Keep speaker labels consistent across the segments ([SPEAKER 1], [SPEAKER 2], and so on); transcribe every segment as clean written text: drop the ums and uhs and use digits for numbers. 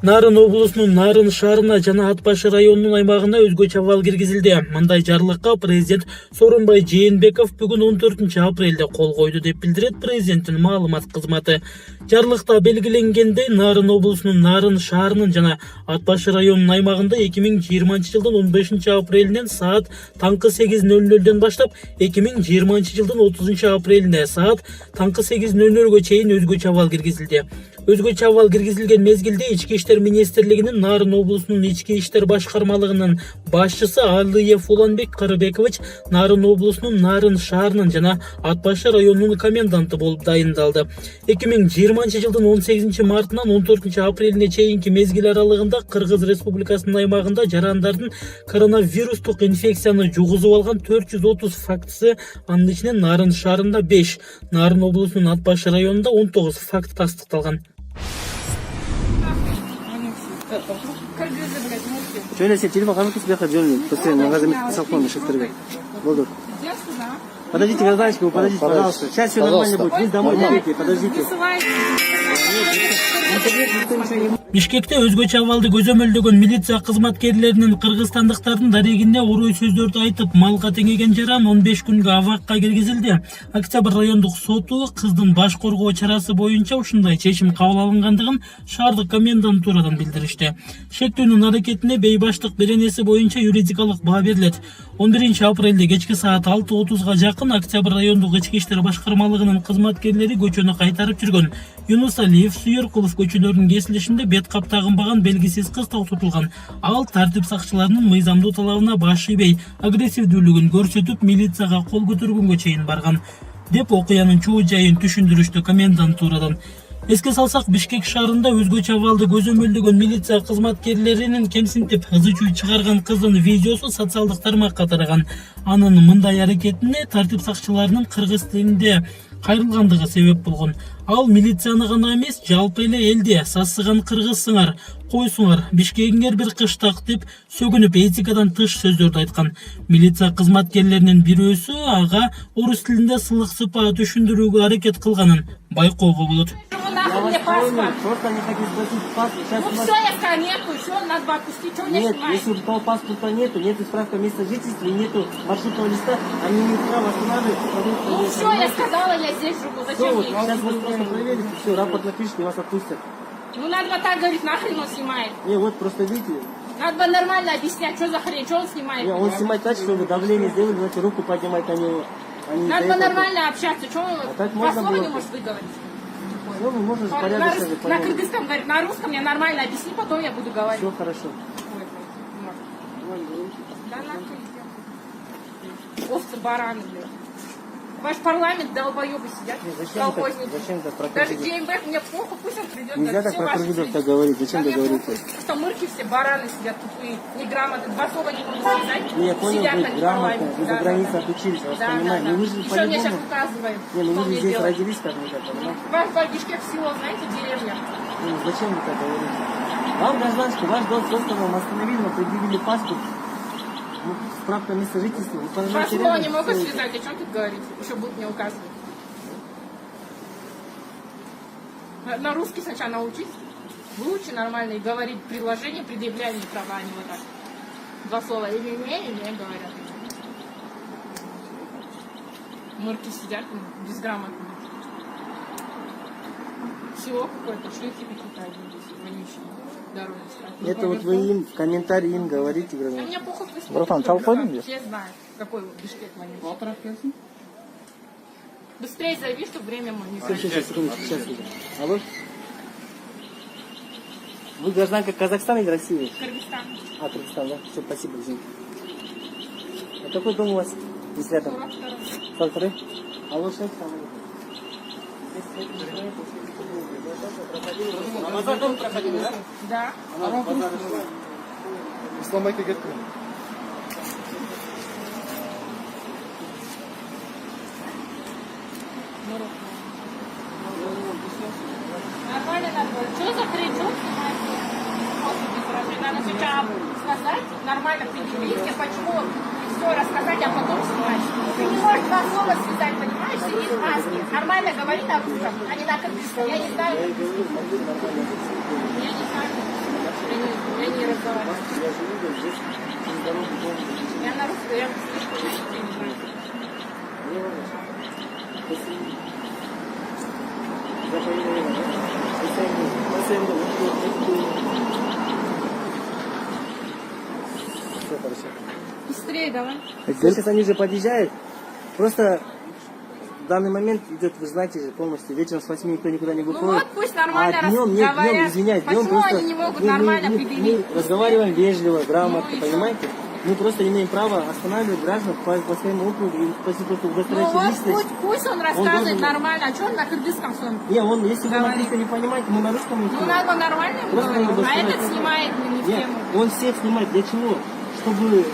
[SPEAKER 1] Нарын облусунун Нарын шаарына жана Ат Башы районунун аймагына өзгөчө абал киргизилди. Мындай жарлыкка президент Сооронбай Жээнбеков бүгүн 14 апрелде кол койду деп билдирет президенттин маалымат кызматы. Жарлыкта белгиленгендей, Нарын облусунун Нарын шаарынын жана Ат Башы районунун аймагында 2020 жылдын 15 апрелинен саат таңкы 8:00дөн баштап 2020 жылдын 30 апрелине саат таңкы 8:00гө чейин өзгөчө абал киргизилди. Өзгөчө абал киргизилген мезгилде Ички иштер министрлигинин Нарын облусунун ички иштер башкармалыгынын башчысы Алыев Уланбек Карыбекович Нарын облусунун Нарын шаарынын жана Ат Башы районунун коменданты болуп дайындалды. 2020 жылдын 18 мартынан 14 апрелине чейинки мезгил аралыгында Кыргыз Республикасынын аймагында жарандардын коронавирустук инфекцияны жугузуп алган 430 фактысы, анын ичинен Нарын шаарында 5, Нарын облусунун Ат Башы районунда 19 факт тастыкталган.
[SPEAKER 2] Şöyle sen telefon kalmak için bir жолный. Постоянно магазин салфон шахтербек. Болду. Подождите, гражданочка, подождите, пожалуйста. Сейчас все нормально будет. Вы домой идете, подождите.
[SPEAKER 1] Бишкекте өзгөчө абалды көзөмөлдөгөн милиция кызматкерлеринин кыргызстандыктардын дарегине орой сөздөрдү айтып, малга теңеген жаран 15 күнгө абакка киргизилди. Октябрь райондук соту кыздын баш коргоо чарасы боюнча ушундай чечим кабыл алынгандыгын шаардык комендантурадан билдиришти. Шектүүнүн аракетине бейбаштык беренеси боюнча юридикалык баа берилет. 11 апрелде кечки саат 6:30га жакын Октябрь райондук ички иштер башкармалыгынын кызматкерлери көчөнү кайтарып жүргөн Юнус Алиев, Сүйөркулов көчөлөрүнүн кесилишинде бет кап тагынбаган белгисиз кыз тотутулган. Ал тартип сакчыларынын мыйзамдуу талабына баш ийбей, агрессивдүүлүгүн көрсөтүп, милицияга кол көтөргөнгө чейин барган деп окуянын чоо жайын түшүндүрүштү комендантурадан. Эске салсак, Бишкек шаарында өзгөчө абалды көзөмөлдөгөн милиция кызматкерлеринин кемсинтип ызы чүй чыгарган кыздын видеосу социалдык тармакка тараган. Анын мындай аракетине тартип сакчыларынын кыргыз тилинде кайрылгандыгы себеп болгон. Ал милицияны гана эмес, жалпы эле элди сасыган кыргызсыңар, койсуңар, Бишкегиңер бир кыштак деп сөгүнүп этикадан тыш сөздөрдү айткан. Милиция кызматкерлеринин бирөөсү ага орус тилинде сылык сыпаа түшүндүрүүгө аракет кылганын байкоого болот.
[SPEAKER 2] Мне паспорт. Просто не хотите спросить паспорт. Сейчас
[SPEAKER 3] ну все, я сказала, нету, еще надо отпустить, что мне
[SPEAKER 2] нет,
[SPEAKER 3] снимать?
[SPEAKER 2] если у того паспорта нету справка места жительства и нету маршрутного листа, они не права останавливать.
[SPEAKER 3] Ну все, я сказала, я здесь живу, зачем
[SPEAKER 2] Все,
[SPEAKER 3] мне?
[SPEAKER 2] сейчас вы просто проверите, все, рапорт напишите, вас отпустят.
[SPEAKER 3] Ну надо вот так говорить, нахрен он снимает?
[SPEAKER 2] Не, вот просто видите.
[SPEAKER 3] Надо бы нормально объяснять, что за хрень, что он снимает?
[SPEAKER 2] Не, он снимает так, чтобы давление сделали, значит руку поднимать на него.
[SPEAKER 3] Надо бы нормально общаться, что он
[SPEAKER 2] так
[SPEAKER 3] по
[SPEAKER 2] можно
[SPEAKER 3] слову
[SPEAKER 2] было
[SPEAKER 3] не может выговорить?
[SPEAKER 2] Ну, можно же порядочно
[SPEAKER 3] На кыргызском говорит, на русском я нормально объясни, потом я буду говорить.
[SPEAKER 2] Все хорошо.
[SPEAKER 3] Да нахуй. Овцы, бараны, блядь. Ваш парламент долбоебы сидят, колхозники.
[SPEAKER 2] Зачем так про
[SPEAKER 3] Даже
[SPEAKER 2] коррупцию?
[SPEAKER 3] ДМБ, мне плохо, пусть он придет.
[SPEAKER 2] Нельзя так про коррупцию так говорить, зачем вы говорите?
[SPEAKER 3] Что мырки все, бараны сидят тупые, неграмотные, два слова не могут сказать.
[SPEAKER 2] Не, я понял,
[SPEAKER 3] сидят
[SPEAKER 2] вы
[SPEAKER 3] на
[SPEAKER 2] грамотно, вы за
[SPEAKER 3] да,
[SPEAKER 2] границей
[SPEAKER 3] да.
[SPEAKER 2] отучились, я вас
[SPEAKER 3] Да,
[SPEAKER 2] понимаю.
[SPEAKER 3] да,
[SPEAKER 2] Но
[SPEAKER 3] да.
[SPEAKER 2] вы же
[SPEAKER 3] Еще мне сейчас
[SPEAKER 2] по-любому...
[SPEAKER 3] указывает,
[SPEAKER 2] Не, ну
[SPEAKER 3] что
[SPEAKER 2] вы же
[SPEAKER 3] мне
[SPEAKER 2] здесь
[SPEAKER 3] делать.
[SPEAKER 2] родились, как мы так понимаете?
[SPEAKER 3] Ваш Бишкек село, знаете, деревня.
[SPEAKER 2] Ну, зачем вы так говорите? Вам, гражданский, ваш дом составил, вам остановили, вам предъявили паспорт. Ну, справка места жительства. Вы
[SPEAKER 3] Ваш
[SPEAKER 2] пожалуйста,
[SPEAKER 3] слово не
[SPEAKER 2] рядом
[SPEAKER 3] могут
[SPEAKER 2] стоите.
[SPEAKER 3] связать, о чем тут говорить? Еще будут мне указывать. На русский сначала научись. Выучи нормально и говорить предложение, предъявляй мне права, а не вот так. Два слова или говорят. Мырки сидят, безграмотные. Село какое-то, шлюхи какие-то одни здесь, вонючие. Дороги.
[SPEAKER 2] Это вот вы им в комментарии им говорите,
[SPEAKER 3] А
[SPEAKER 2] гражданский.
[SPEAKER 3] мне похуй, пусть
[SPEAKER 4] Братан, толпой здесь?
[SPEAKER 3] все знают, какой Бишкек вонючий. Быстрее зови, чтобы время мы не
[SPEAKER 2] Сейчас, секундочку, сейчас. Алло? Вы гражданка Казахстана или России?
[SPEAKER 3] Кыргызстан.
[SPEAKER 2] А, Кыргызстан, да? Все, спасибо, извините. А какой дом у вас? Здесь рядом. 42-й? Алло, шеф, там.
[SPEAKER 5] На базар дом проходили, да?
[SPEAKER 3] Да.
[SPEAKER 5] Исламайка кеткен.
[SPEAKER 3] Нормально надо было. Что за хрень? Что снимаешь? Надо сначала сказать, нормально предъявить, почему все рассказать, а потом снимать. Ты не можешь два слова связать, понимаешь? Сидит в маске. Нормально говори на русском, а не на кыргызском. Я не знаю. Я не знаю. Я не разговариваю.
[SPEAKER 2] Я живу здесь, через дорогу дома.
[SPEAKER 3] Я на русском, я слишком не знаю.
[SPEAKER 2] Не важно. Спасибо. Запоминай, да? Спасибо. Все хорошо.
[SPEAKER 3] Быстрее давай.
[SPEAKER 2] Сейчас они же подъезжают. Просто в данный момент идет, вы знаете же, полностью вечером с 8 никто никуда не
[SPEAKER 3] Ну
[SPEAKER 2] выходит.
[SPEAKER 3] вот пусть нормально
[SPEAKER 2] А днем, нет,
[SPEAKER 3] разговаривают.
[SPEAKER 2] днем, извиняюсь, днем
[SPEAKER 3] Почему
[SPEAKER 2] просто
[SPEAKER 3] они не могут
[SPEAKER 2] мы-
[SPEAKER 3] нормально
[SPEAKER 2] мы
[SPEAKER 3] определить?
[SPEAKER 2] разговариваем вежливо, грамотно,
[SPEAKER 3] Ну и
[SPEAKER 2] понимаете? Мы просто имеем право останавливать граждан по своему округу и по просто
[SPEAKER 3] Ну
[SPEAKER 2] удостоверяющей
[SPEAKER 3] вот
[SPEAKER 2] личность.
[SPEAKER 3] пусть он рассказывает
[SPEAKER 2] должен-
[SPEAKER 3] нормально, а что он на кыргызском своем?
[SPEAKER 2] Не, он, если вы
[SPEAKER 3] Говорит.
[SPEAKER 2] английский не понимаете, мы на русском не
[SPEAKER 3] Ну надо нормально ему
[SPEAKER 2] Просто
[SPEAKER 3] говорить,
[SPEAKER 2] надо
[SPEAKER 3] а этот
[SPEAKER 2] сказать.
[SPEAKER 3] снимает не в
[SPEAKER 2] Нет,
[SPEAKER 3] тему.
[SPEAKER 2] он всех снимает. Для чего? Чтобы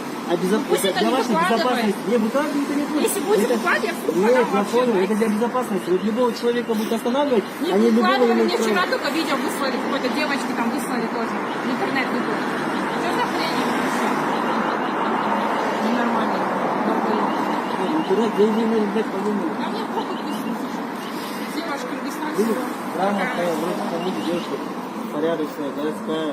[SPEAKER 3] пусть это
[SPEAKER 2] для
[SPEAKER 3] не
[SPEAKER 2] вашей
[SPEAKER 3] выкладывает.
[SPEAKER 2] безопасности. Не, выкладывать никто не будет.
[SPEAKER 3] Если будет
[SPEAKER 2] Это-
[SPEAKER 3] выкладывать, я в суд
[SPEAKER 2] Нет,
[SPEAKER 3] подам
[SPEAKER 2] я
[SPEAKER 3] вообще,
[SPEAKER 2] понял,
[SPEAKER 3] да?
[SPEAKER 2] это для безопасности. Вот любого человека будет останавливать,
[SPEAKER 3] Не
[SPEAKER 2] они любого
[SPEAKER 3] выкладывали,
[SPEAKER 2] имеют
[SPEAKER 3] мне
[SPEAKER 2] право.
[SPEAKER 3] вчера только видео выслали, какой-то девочки там выслали тоже. В интернет видео. Что за хрень вообще? Ненормально.
[SPEAKER 2] Интернет, деньги не дать по-моему.
[SPEAKER 3] А мне похуй пусть не слушай. Спасибо, аж Кыргызстан
[SPEAKER 2] Вы
[SPEAKER 3] всего.
[SPEAKER 2] грамотная, вроде тому девушка, порядочная, городская.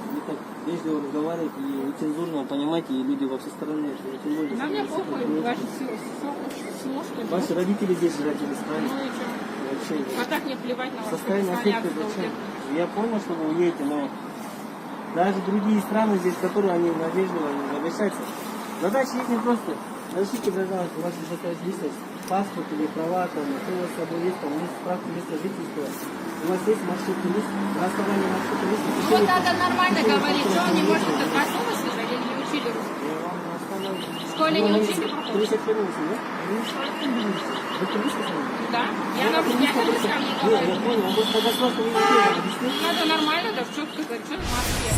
[SPEAKER 2] Вы так вежливо разговариваете и нецензурно, понимаете, и люди во все стороны. Тем более,
[SPEAKER 3] Да мне
[SPEAKER 2] что
[SPEAKER 3] похуй,
[SPEAKER 2] вы-
[SPEAKER 3] ваши село, что ли?
[SPEAKER 2] Ваши родители здесь же родились,
[SPEAKER 3] Ну
[SPEAKER 2] правильно?
[SPEAKER 3] и что?
[SPEAKER 2] Вообще.
[SPEAKER 3] А так мне плевать на вас.
[SPEAKER 2] Состояние
[SPEAKER 3] Кыргызстане
[SPEAKER 2] аффекта
[SPEAKER 3] отсюда
[SPEAKER 2] зачем?
[SPEAKER 3] уехать.
[SPEAKER 2] Я понял, что вы уедете, но даже другие страны здесь, которые они вежливо не обращаются, задача их не просто. Разрешите, пожалуйста, вашу личность, паспорт или права, там, что у вас с собой есть, там, есть справка места жительства. У вас есть маршрутный лист, на основании маршрутного листа.
[SPEAKER 3] Ну вот надо нормально говорить, что он не может так особо слышать, или не учили русский.
[SPEAKER 2] Я вам на основании...
[SPEAKER 3] В школе не учили проходить?
[SPEAKER 2] 31 да? Вы кыргызский знаете?
[SPEAKER 3] Да? Я на русском не
[SPEAKER 2] Нет,
[SPEAKER 3] говорю.
[SPEAKER 2] я понял, он просто на государственном языке объяснил.
[SPEAKER 3] Надо нормально, да, четко говорить, что в Москве.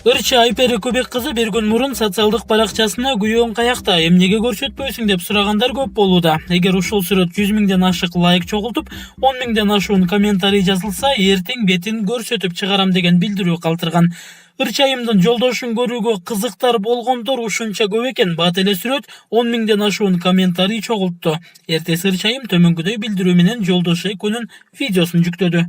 [SPEAKER 1] Ырчы Айпери Көбек кызы бир күн мурун социалдык баракчасына күйөөң каякта, эмнеге көрсөтпөйсүң деп сурагандар көп болууда. Эгер ушул сүрөт 100 миңден ашык лайк чогултуп, 10 миңден ашуун комментарий жазылса, эртең бетин көрсөтүп чыгарам деген билдирүү калтырган. Ырчайымдын жолдошун көрүүгө кызыктар болгондор ушунча көп экен, бат эле сүрөт 10 миңден ашуун комментарий чогултту. Эртеси Ырчайым төмөнкүдөй билдирүү менен жолдошу экөөнүн видеосун жүктөдү.